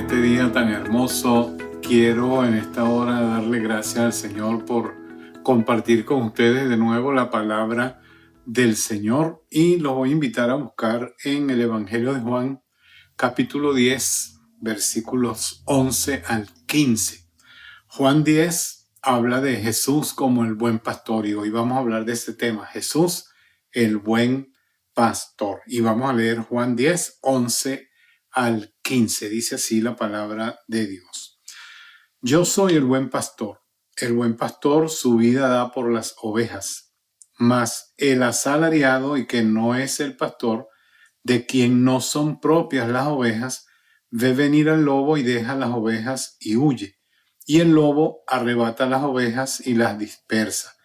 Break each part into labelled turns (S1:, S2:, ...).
S1: este día tan hermoso. Quiero en esta hora darle gracias al Señor por compartir con ustedes de nuevo la palabra del Señor, y los voy a invitar a buscar en el Evangelio de Juan, capítulo 10, versículos 11 al 15. Juan 10 habla de Jesús como el buen pastor, y hoy vamos a hablar de este tema, Jesús, el buen pastor. Y vamos a leer Juan 10, 11 al 15. Dice así la palabra de Dios. Yo soy el buen pastor. El buen pastor su vida da por las ovejas. Mas el asalariado, y que no es el pastor, de quien no son propias las ovejas, ve venir al lobo y deja las ovejas y huye. Y el lobo arrebata las ovejas y las dispersa.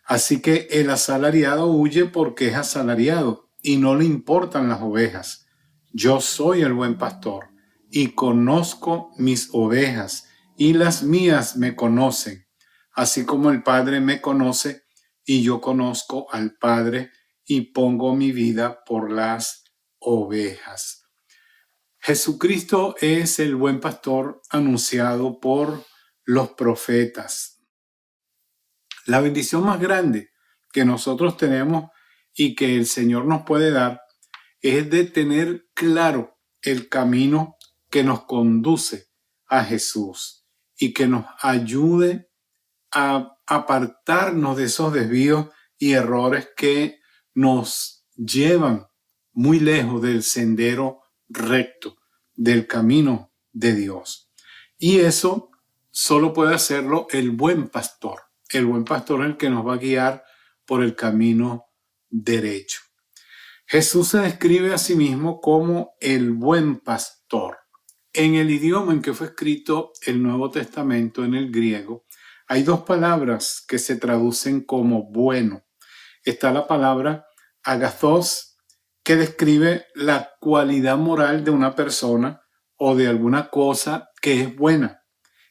S1: Así que el asalariado huye porque es asalariado y no le importan las ovejas. Yo soy el buen pastor y conozco mis ovejas, y las mías me conocen, así como el Padre me conoce y yo conozco al Padre y pongo mi vida por las ovejas. Jesucristo es el buen pastor anunciado por los profetas. La bendición más grande que nosotros tenemos y que el Señor nos puede dar es de tener claro el camino que nos conduce a Jesús y que nos ayude a apartarnos de esos desvíos y errores que nos llevan muy lejos del sendero recto, del camino de Dios. Y eso solo puede hacerlo el buen pastor. El buen pastor es el que nos va a guiar por el camino derecho. Jesús se describe a sí mismo como el buen pastor. En el idioma en que fue escrito el Nuevo Testamento, en el griego, hay dos palabras que se traducen como bueno. Está la palabra agathos, que describe la cualidad moral de una persona o de alguna cosa que es buena.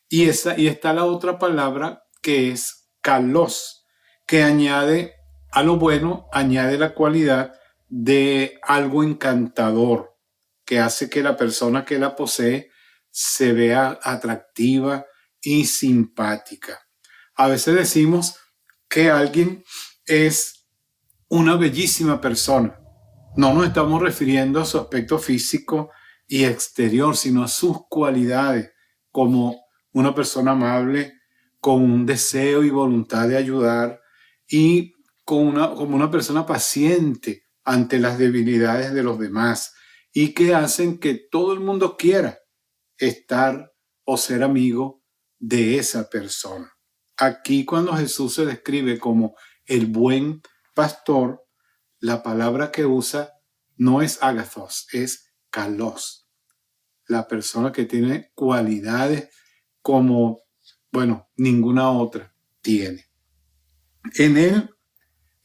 S1: Y está la otra palabra que es kalos, que añade a lo bueno, añade la cualidad de algo encantador, que hace que la persona que la posee se vea atractiva y simpática. A veces decimos que alguien es una bellísima persona. No nos estamos refiriendo a su aspecto físico y exterior, sino a sus cualidades como una persona amable, con un deseo y voluntad de ayudar, y como una persona paciente ante las debilidades de los demás, y que hacen que todo el mundo quiera estar o ser amigo de esa persona. Aquí, cuando Jesús se describe como el buen pastor, la palabra que usa no es agathos, es kalos. La persona que tiene cualidades como, ninguna otra tiene. En él,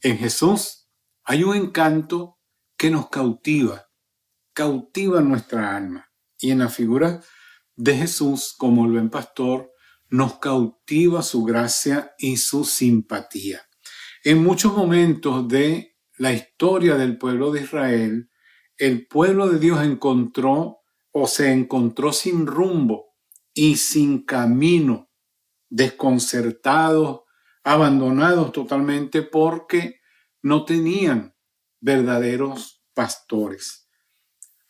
S1: en Jesús, hay un encanto que nos cautiva nuestra alma. Y en la figura de Jesús como el buen pastor, nos cautiva su gracia y su simpatía. En muchos momentos de la historia del pueblo de Israel, el pueblo de Dios se encontró sin rumbo y sin camino, desconcertados, abandonados totalmente porque no tenían verdaderos pastores.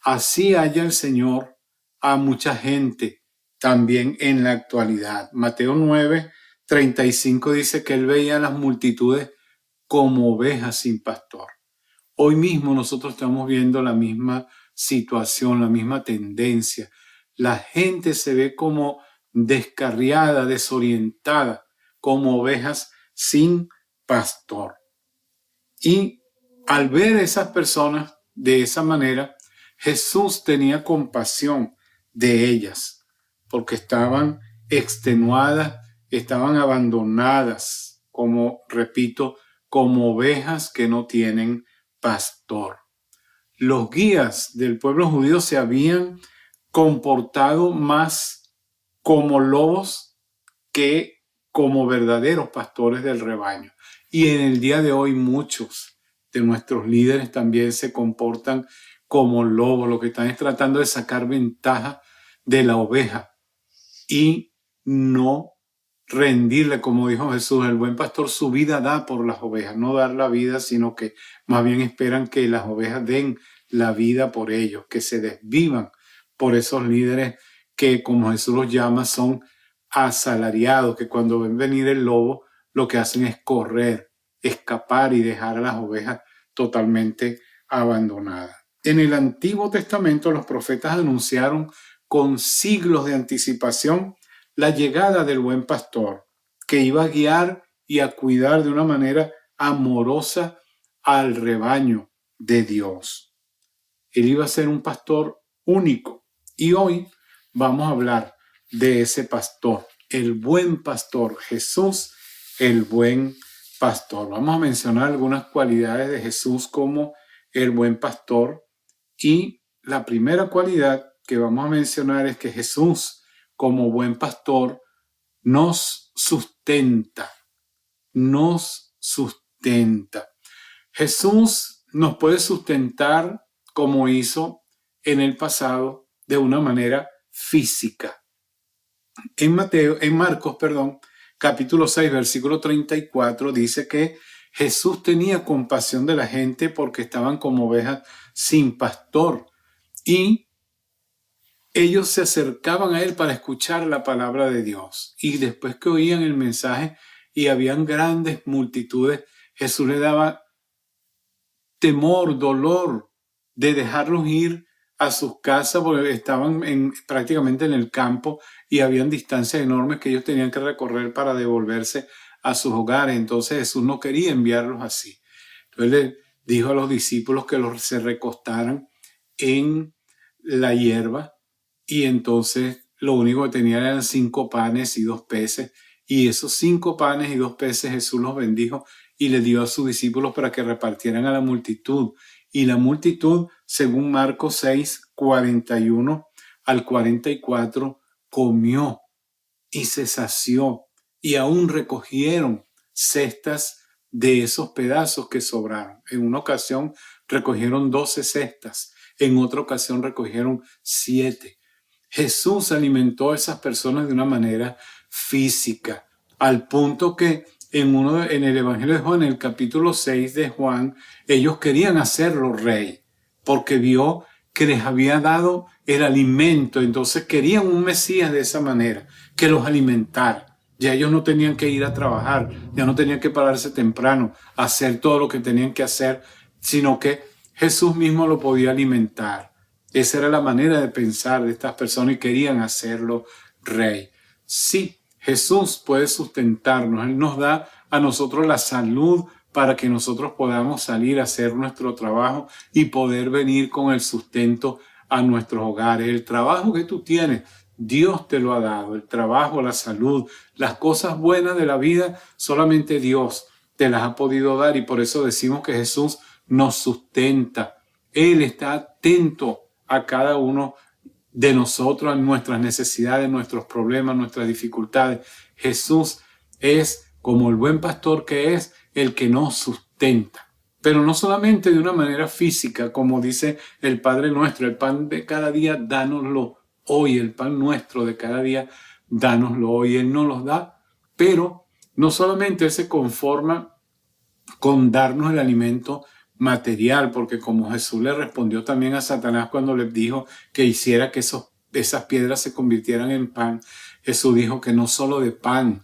S1: Así halla el Señor a mucha gente también en la actualidad. Mateo 9:35 dice que él veía a las multitudes como ovejas sin pastor. Hoy mismo nosotros estamos viendo la misma situación, la misma tendencia. La gente se ve como descarriada, desorientada, como ovejas sin pastor. Y al ver a esas personas de esa manera, Jesús tenía compasión de ellas, porque estaban extenuadas, estaban abandonadas, como ovejas que no tienen pastor. Los guías del pueblo judío se habían comportado más como lobos que como verdaderos pastores del rebaño. Y en el día de hoy muchos de nuestros líderes también se comportan como lobos. Lo que están es tratando de sacar ventaja de la oveja y no rendirle, como dijo Jesús, el buen pastor su vida da por las ovejas, no dar la vida, sino que más bien esperan que las ovejas den la vida por ellos, que se desvivan por esos líderes que, como Jesús los llama, son asalariados, que cuando ven venir el lobo, lo que hacen es correr, escapar y dejar a las ovejas totalmente abandonadas. En el Antiguo Testamento los profetas anunciaron con siglos de anticipación la llegada del buen pastor, que iba a guiar y a cuidar de una manera amorosa al rebaño de Dios. Él iba a ser un pastor único. Y hoy vamos a hablar de ese pastor, el buen pastor, Jesús, el buen pastor. Vamos a mencionar algunas cualidades de Jesús como el buen pastor. Y la primera cualidad que vamos a mencionar es que Jesús, como buen pastor, nos sustenta, nos sustenta. Jesús nos puede sustentar como hizo en el pasado de una manera física. En Marcos, capítulo 6, versículo 34 dice que Jesús tenía compasión de la gente porque estaban como ovejas sin pastor y ellos se acercaban a él para escuchar la palabra de Dios. Y después que oían el mensaje y habían grandes multitudes, Jesús le daba temor, dolor de dejarlos ir a sus casas porque estaban prácticamente en el campo y habían distancias enormes que ellos tenían que recorrer para devolverse a sus hogares. Entonces Jesús no quería enviarlos así. Entonces le dijo a los discípulos que se recostaran en la hierba y entonces lo único que tenían eran 5 panes y 2 peces y esos 5 panes y 2 peces Jesús los bendijo y le dio a sus discípulos para que repartieran a la multitud. Y la multitud, según Marcos 6, 41 al 44, comió y se sació y aún recogieron cestas de esos pedazos que sobraron. En una ocasión recogieron 12 cestas, en otra ocasión recogieron 7. Jesús alimentó a esas personas de una manera física, al punto que en el Evangelio de Juan, en el capítulo 6 de Juan, ellos querían hacerlo rey, porque vio que les había dado el alimento, entonces querían un Mesías de esa manera, que los alimentara. Ya ellos no tenían que ir a trabajar, ya no tenían que pararse temprano, hacer todo lo que tenían que hacer, sino que Jesús mismo lo podía alimentar. Esa era la manera de pensar de estas personas y querían hacerlo rey. Sí, Jesús puede sustentarnos. Él nos da a nosotros la salud para que nosotros podamos salir a hacer nuestro trabajo y poder venir con el sustento a nuestros hogares. El trabajo que tú tienes, Dios te lo ha dado. El trabajo, la salud, las cosas buenas de la vida, solamente Dios te las ha podido dar y por eso decimos que Jesús nos sustenta. Él está atento a cada uno de nosotros, a nuestras necesidades, nuestros problemas, nuestras dificultades. Jesús es, como el buen pastor que es, el que nos sustenta. Pero no solamente de una manera física, como dice el Padre nuestro, el pan de cada día, dánoslo hoy, el pan nuestro de cada día, dánoslo hoy. Él nos los da, pero no solamente Él se conforma con darnos el alimento material, porque como Jesús le respondió también a Satanás cuando le dijo que hiciera que esas piedras se convirtieran en pan, Jesús dijo que no solo de pan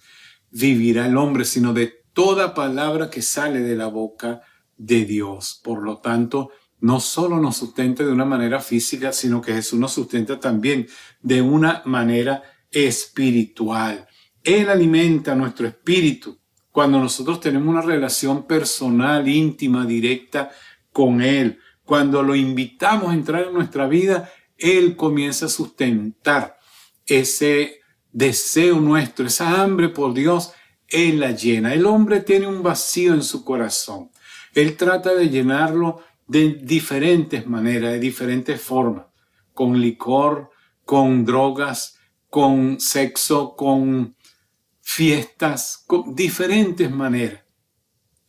S1: vivirá el hombre, sino de toda palabra que sale de la boca de Dios. Por lo tanto, no solo nos sustenta de una manera física, sino que Jesús nos sustenta también de una manera espiritual. Él alimenta nuestro espíritu cuando nosotros tenemos una relación personal, íntima, directa con Él. Cuando lo invitamos a entrar en nuestra vida, Él comienza a sustentar ese deseo nuestro, esa hambre por Dios, Él la llena. El hombre tiene un vacío en su corazón. Él trata de llenarlo de diferentes maneras, de diferentes formas, con licor, con drogas, con sexo, con fiestas, con diferentes maneras.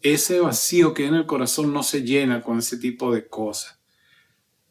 S1: Ese vacío que hay en el corazón no se llena con ese tipo de cosas.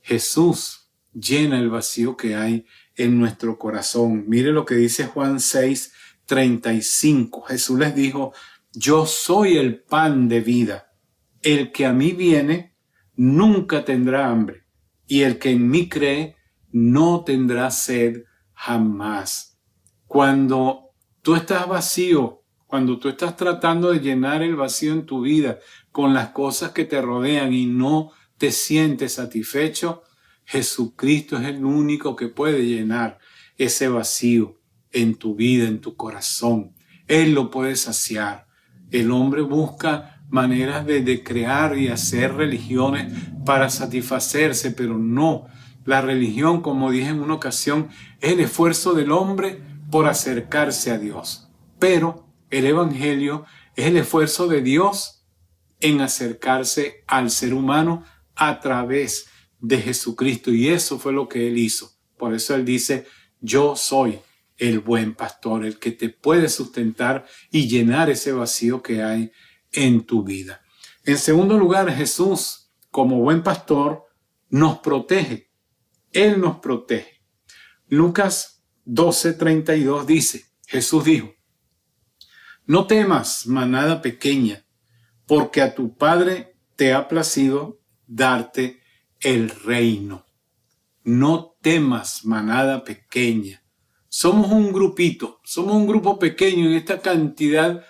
S1: Jesús llena el vacío que hay en nuestro corazón. Mire lo que dice Juan 6:35. Jesús les dijo: yo soy el pan de vida. El que a mí viene nunca tendrá hambre, y el que en mí cree no tendrá sed jamás. Cuando tú estás vacío, cuando tú estás tratando de llenar el vacío en tu vida con las cosas que te rodean y no te sientes satisfecho, Jesucristo es el único que puede llenar ese vacío en tu vida, en tu corazón. Él lo puede saciar. El hombre busca maneras de crear y hacer religiones para satisfacerse, pero no. La religión, como dije en una ocasión, es el esfuerzo del hombre por acercarse a Dios. Pero el Evangelio es el esfuerzo de Dios en acercarse al ser humano a través de Jesucristo. Y eso fue lo que Él hizo. Por eso Él dice: yo soy el buen pastor, el que te puede sustentar y llenar ese vacío que hay en tu vida. En segundo lugar, Jesús, como buen pastor, nos protege. Él nos protege. Lucas 12:32 dice, Jesús dijo: no temas, manada pequeña, porque a tu Padre te ha placido darte el reino. No temas, manada pequeña. Somos un grupito, somos un grupo pequeño en esta cantidad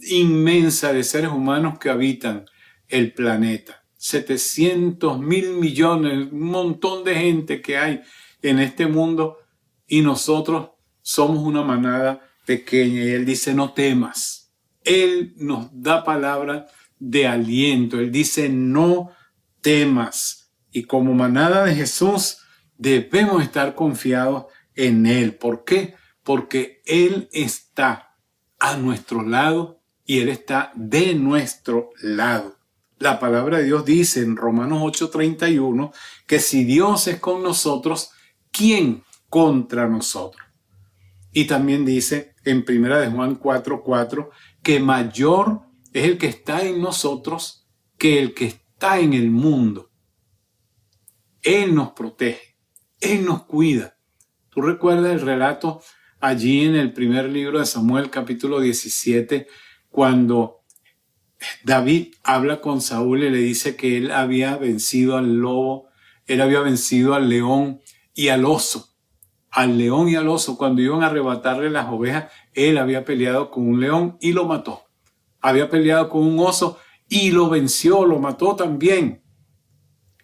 S1: inmensa de seres humanos que habitan el planeta. 700 mil millones, un montón de gente que hay en este mundo, y nosotros somos una manada pequeña. Y Él dice: no temas. Él nos da palabra de aliento. Él dice: no temas. Y como manada de Jesús debemos estar confiados en Él. ¿Por qué? Porque Él está a nuestro lado y Él está de nuestro lado. La palabra de Dios dice en Romanos 8:31 que si Dios es con nosotros, ¿quién contra nosotros? Y también dice en 1 Juan 4:4 que mayor es el que está en nosotros que el que está en el mundo. Él nos protege, Él nos cuida. ¿Tú recuerdas el relato allí en el primer libro de Samuel, capítulo 17, cuando David habla con Saúl y le dice que él había vencido al lobo, él había vencido al león y al oso? Al león y al oso, cuando iban a arrebatarle las ovejas, él había peleado con un león y lo mató. Había peleado con un oso y lo venció, lo mató también.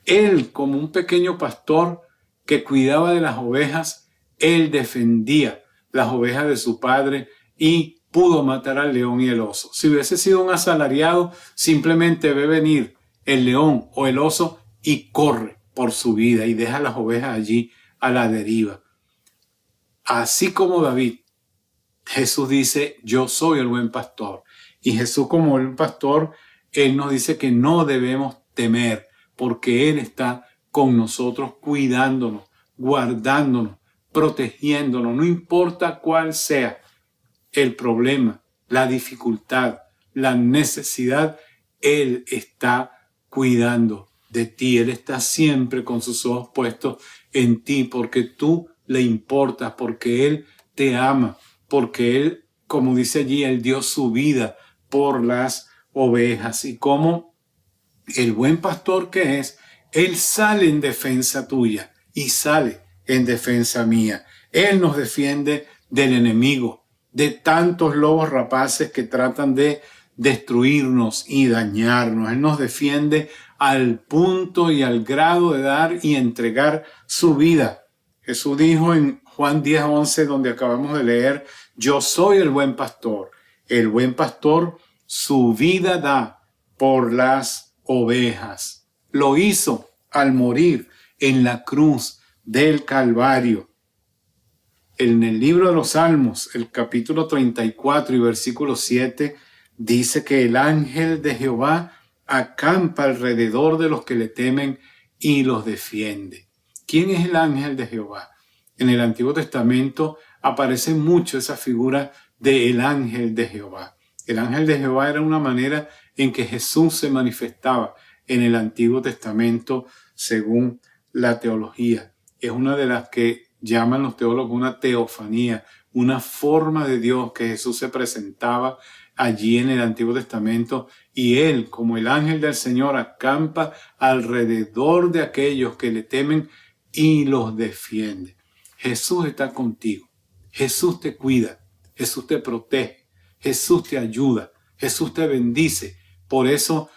S1: Él, como un pequeño pastor que cuidaba de las ovejas, él defendía las ovejas de su padre y pudo matar al león y el oso. Si hubiese sido un asalariado, simplemente ve venir el león o el oso y corre por su vida y deja las ovejas allí a la deriva. Así como David, Jesús dice: yo soy el buen pastor. Y Jesús, como buen pastor, Él nos dice que no debemos temer, porque Él está con nosotros, cuidándonos, guardándonos, protegiéndonos, no importa cuál sea el problema, la dificultad, la necesidad, Él está cuidando de ti. Él está siempre con sus ojos puestos en ti, porque tú le importas, porque Él te ama, porque Él, como dice allí, Él dio su vida por las ovejas. Y como el buen pastor que es, Él sale en defensa tuya y sale en defensa mía. Él nos defiende del enemigo, de tantos lobos rapaces que tratan de destruirnos y dañarnos. Él nos defiende al punto y al grado de dar y entregar su vida. Jesús dijo en Juan 10:11, donde acabamos de leer: yo soy el buen pastor. El buen pastor su vida da por las ovejas. Lo hizo al morir en la cruz del Calvario. En el libro de los Salmos, el capítulo 34 y versículo 7, dice que el ángel de Jehová acampa alrededor de los que le temen y los defiende. ¿Quién es el ángel de Jehová? En el Antiguo Testamento aparece mucho esa figura del ángel de Jehová. El ángel de Jehová era una manera en que Jesús se manifestaba en el Antiguo Testamento según la teología. es una de las que llaman los teólogos una teofanía, una forma de Dios que Jesús se presentaba allí en el Antiguo Testamento, y Él, como el ángel del Señor, acampa alrededor de aquellos que le temen y los defiende. Jesús está contigo, Jesús te cuida, Jesús te protege, Jesús te ayuda, Jesús te bendice. Por eso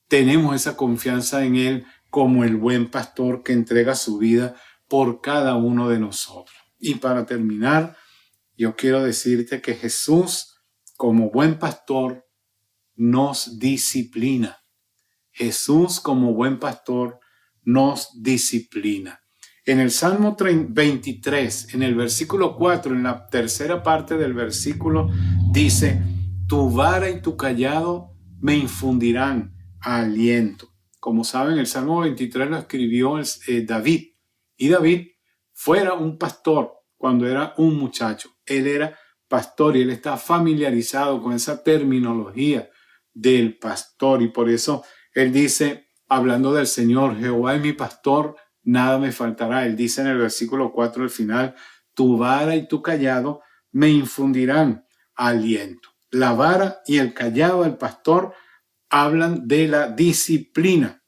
S1: tenemos esa confianza en Él como el buen pastor que entrega su vida por cada uno de nosotros. Y para terminar, yo quiero decirte que Jesús, como buen pastor, nos disciplina. Jesús, como buen pastor, nos disciplina. En el Salmo 23, en el versículo 4, en la tercera parte del versículo, dice: tu vara y tu callado me infundirán aliento. Como saben, el Salmo 23 lo escribió David. Y David fuera un pastor cuando era un muchacho. Él era pastor y él está familiarizado con esa terminología del pastor. Y por eso él dice, hablando del Señor: Jehová es mi pastor, nada me faltará. Él dice en el versículo 4 al final: tu vara y tu callado me infundirán aliento. La vara y el callado del pastor hablan de la disciplina.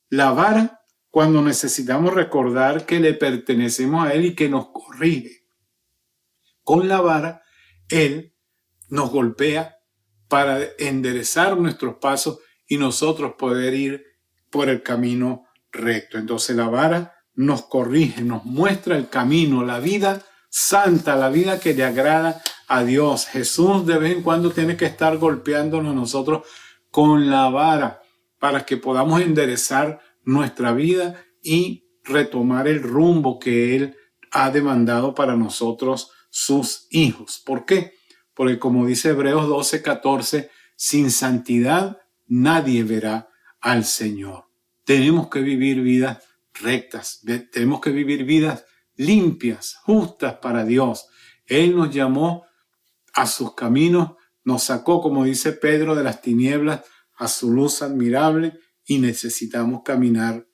S1: La vara, cuando necesitamos recordar que le pertenecemos a Él y que nos corrige. Con la vara, Él nos golpea para enderezar nuestros pasos y nosotros poder ir por el camino recto. Entonces la vara nos corrige, nos muestra el camino, la vida santa, la vida que le agrada a Dios. Jesús de vez en cuando tiene que estar golpeándonos nosotros con la vara para que podamos enderezar nuestra vida y retomar el rumbo que Él ha demandado para nosotros, sus hijos. ¿Por qué? Porque como dice Hebreos 12:14, sin santidad nadie verá al Señor. Tenemos que vivir vidas rectas, tenemos que vivir vidas limpias, justas para Dios. Él nos llamó a sus caminos, nos sacó, como dice Pedro, de las tinieblas a su luz admirable, y necesitamos caminar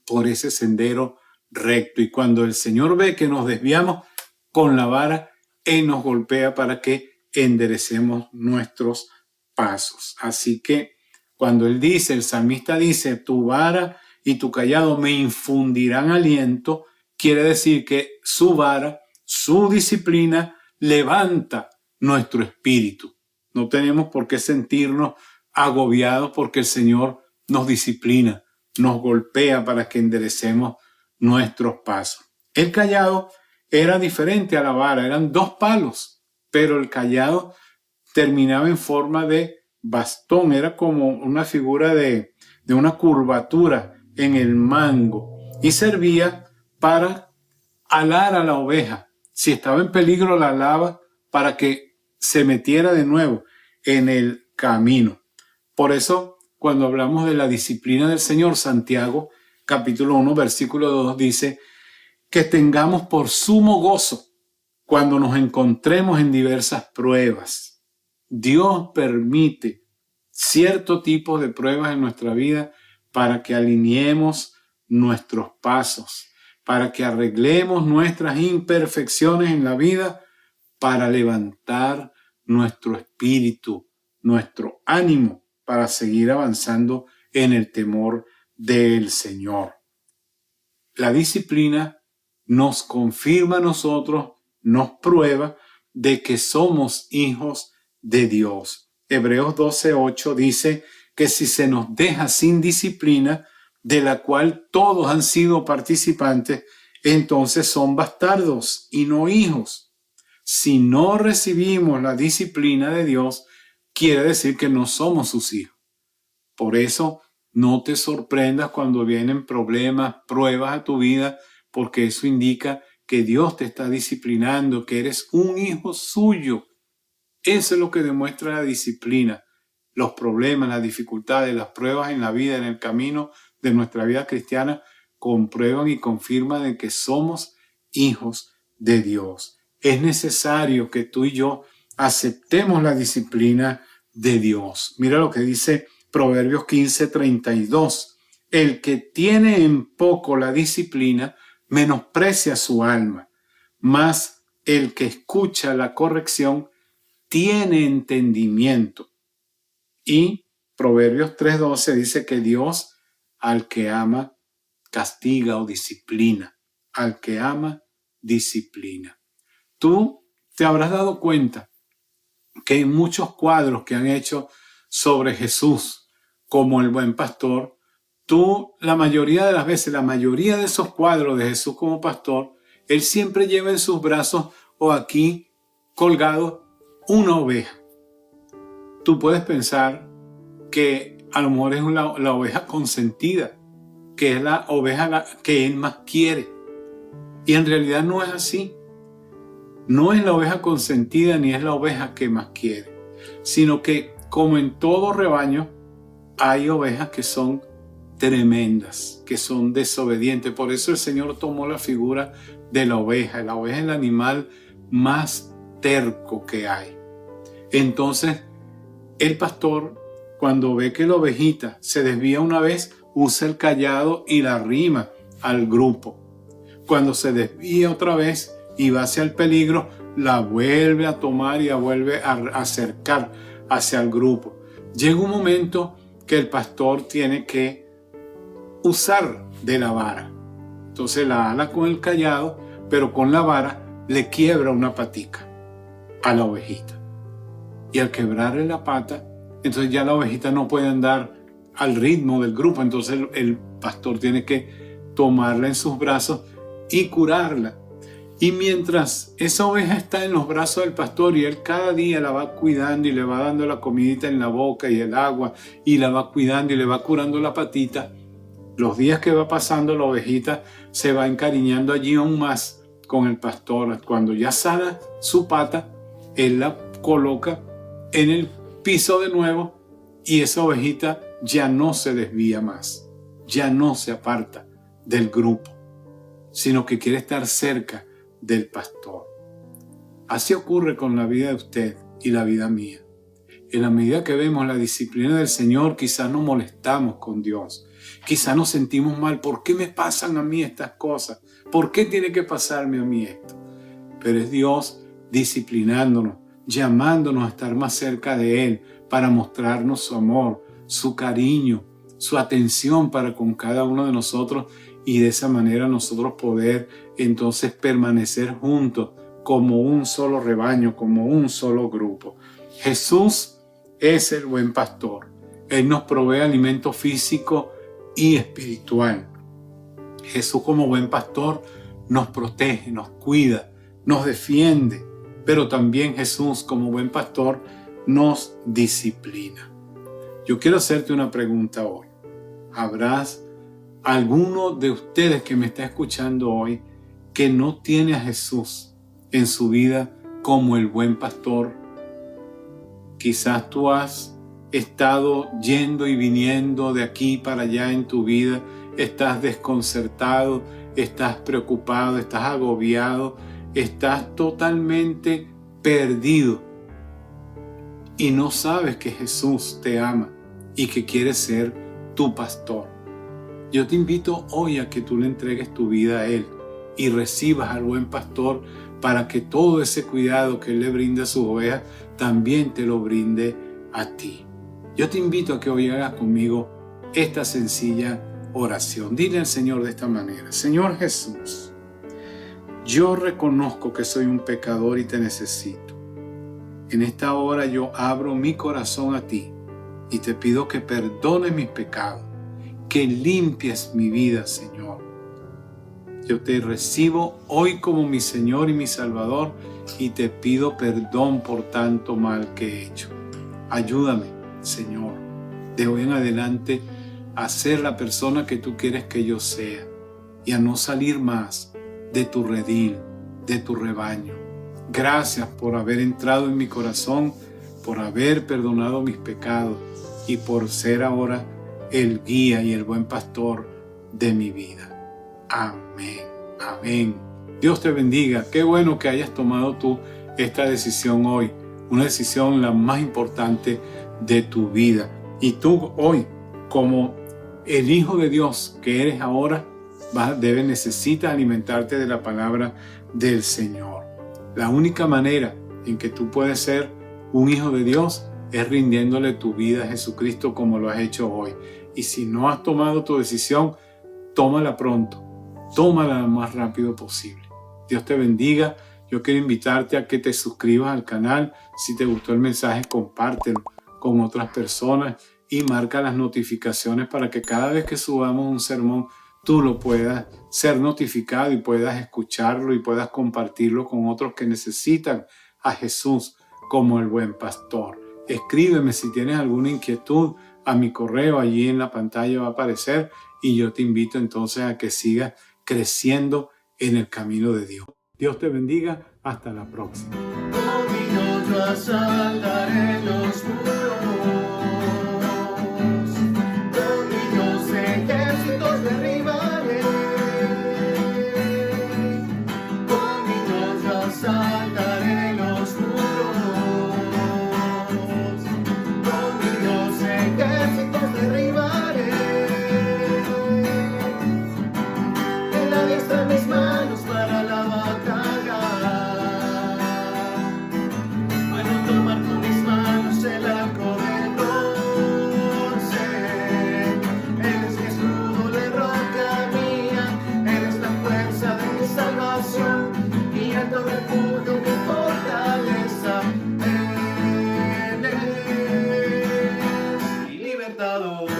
S1: por ese sendero recto. Y cuando el Señor ve que nos desviamos, con la vara Él nos golpea para que enderecemos nuestros pasos. Así que cuando Él dice, el salmista dice, tu vara y tu callado me infundirán aliento, quiere decir que su vara, su disciplina, levanta nuestro espíritu. No tenemos por qué sentirnos agobiados porque el Señor nos disciplina, nos golpea para que enderecemos nuestros pasos. El callado era diferente a la vara, eran dos palos, pero el callado terminaba en forma de bastón, era como una figura de una curvatura en el mango y servía para alar a la oveja. Si estaba en peligro, la alaba para que se metiera de nuevo en el camino. Por eso, cuando hablamos de la disciplina del Señor, Santiago, capítulo 1, versículo 2, dice que tengamos por sumo gozo cuando nos encontremos en diversas pruebas. Dios permite cierto tipo de pruebas en nuestra vida para que alineemos nuestros pasos, para que arreglemos nuestras imperfecciones en la vida, para levantar nuestro espíritu, nuestro ánimo, para seguir avanzando en el temor del Señor. La disciplina nos confirma a nosotros, nos prueba de que somos hijos de Dios. Hebreos 12:8 dice que si se nos deja sin disciplina, de la cual todos han sido participantes, entonces son bastardos y no hijos. Si no recibimos la disciplina de Dios, quiere decir que no somos sus hijos. Por eso, no te sorprendas cuando vienen problemas, pruebas a tu vida, porque eso indica que Dios te está disciplinando, que eres un hijo suyo. Eso es lo que demuestra la disciplina. Los problemas, las dificultades, las pruebas en la vida, en el camino de nuestra vida cristiana, comprueban y confirman de que somos hijos de Dios. Es necesario que tú y yo aceptemos la disciplina de Dios. Mira lo que dice Proverbios 15:32. El que tiene en poco la disciplina menosprecia su alma, mas el que escucha la corrección tiene entendimiento. Y Proverbios 3:12 dice que Dios al que ama castiga o disciplina. Al que ama, disciplina. Tú te habrás dado cuenta que hay muchos cuadros que han hecho sobre Jesús como el buen pastor. Tú, la mayoría de las veces, la mayoría de esos cuadros de Jesús como pastor, él siempre lleva en sus brazos o aquí colgado una oveja. Tú puedes pensar que a lo mejor es la oveja consentida, que es la oveja que él más quiere. Y en realidad no es así. No es la oveja consentida ni es la oveja que más quiere, sino que como en todo rebaño hay ovejas que son tremendas, que son desobedientes. Por eso el Señor tomó la figura de la oveja. La oveja es el animal más terco que hay. Entonces, el pastor, cuando ve que la ovejita se desvía una vez, usa el cayado y la arrima al grupo. Cuando se desvía otra vez y va hacia el peligro, la vuelve a tomar y la vuelve a acercar hacia el grupo. Llega un momento que el pastor tiene que usar de la vara. Entonces la ala con el cayado, pero con la vara le quiebra una patica a la ovejita. Y al quebrarle la pata, entonces ya la ovejita no puede andar al ritmo del grupo. Entonces el pastor tiene que tomarla en sus brazos y curarla. Y mientras esa oveja está en los brazos del pastor y él cada día la va cuidando y le va dando la comidita en la boca y el agua y la va cuidando y le va curando la patita, los días que va pasando la ovejita se va encariñando allí aún más con el pastor. Cuando ya sana su pata, él la coloca en el piso de nuevo y esa ovejita ya no se desvía más, ya no se aparta del grupo, sino que quiere estar cerca del pastor. Así ocurre con la vida de usted y la vida mía. En la medida que vemos la disciplina del Señor, quizás nos molestamos con Dios, quizás nos sentimos mal. ¿Por qué me pasan a mí estas cosas? ¿Por qué tiene que pasarme a mí esto? Pero es Dios disciplinándonos, llamándonos a estar más cerca de Él para mostrarnos su amor, su cariño, su atención para con cada uno de nosotros y de esa manera nosotros poder entonces permanecer juntos como un solo rebaño, como un solo grupo. Jesús es el buen pastor. Él nos provee alimento físico y espiritual. Jesús como buen pastor nos protege, nos cuida, nos defiende, pero también Jesús como buen pastor nos disciplina. Yo quiero hacerte una pregunta hoy. ¿Habrás alguno de ustedes que me está escuchando hoy que no tiene a Jesús en su vida como el buen pastor? Quizás tú has estado yendo y viniendo de aquí para allá en tu vida, estás desconcertado, estás preocupado, estás agobiado, estás totalmente perdido y no sabes que Jesús te ama y que quiere ser tu pastor. Yo te invito hoy a que tú le entregues tu vida a Él y recibas al buen pastor para que todo ese cuidado que Él le brinda a sus ovejas también te lo brinde a ti. Yo te invito a que hoy hagas conmigo esta sencilla oración. Dile al Señor de esta manera: Señor Jesús, yo reconozco que soy un pecador y te necesito. En esta hora yo abro mi corazón a ti y te pido que perdones mis pecados, que limpies mi vida, Señor. Yo te recibo hoy como mi Señor y mi Salvador y te pido perdón por tanto mal que he hecho. Ayúdame, Señor, de hoy en adelante a ser la persona que tú quieres que yo sea y a no salir más de tu redil, de tu rebaño. Gracias por haber entrado en mi corazón, por haber perdonado mis pecados y por ser ahora el guía y el buen pastor de mi vida. Amén, amén. Dios te bendiga. Qué bueno que hayas tomado tú esta decisión hoy, una decisión la más importante de tu vida. Y tú hoy, como el Hijo de Dios que eres ahora, necesitas alimentarte de la palabra del Señor. La única manera en que tú puedes ser un hijo de Dios es rindiéndole tu vida a Jesucristo como lo has hecho hoy. Y si no has tomado tu decisión, tómala pronto, tómala lo más rápido posible. Dios te bendiga. Yo quiero invitarte a que te suscribas al canal. Si te gustó el mensaje, compártelo con otras personas y marca las notificaciones para que cada vez que subamos un sermón, tú lo puedas ser notificado y puedas escucharlo y puedas compartirlo con otros que necesitan a Jesús como el buen pastor. Escríbeme si tienes alguna inquietud a mi correo, allí en la pantalla va a aparecer, y yo te invito entonces a que sigas creciendo en el camino de Dios. Dios te bendiga. Hasta la próxima.
S2: Yo asaltaré los muros, con niños ejércitos derribaré, con niños yo asaltaré los muros, con niños ejércitos derribaré, en la diestra de mis manos para la batalla. Tomar con mis manos el arco de bronce. Eres mi escudo de roca mía, eres la fuerza de mi salvación, mi alto refugio, mi fortaleza. Él es mi libertador.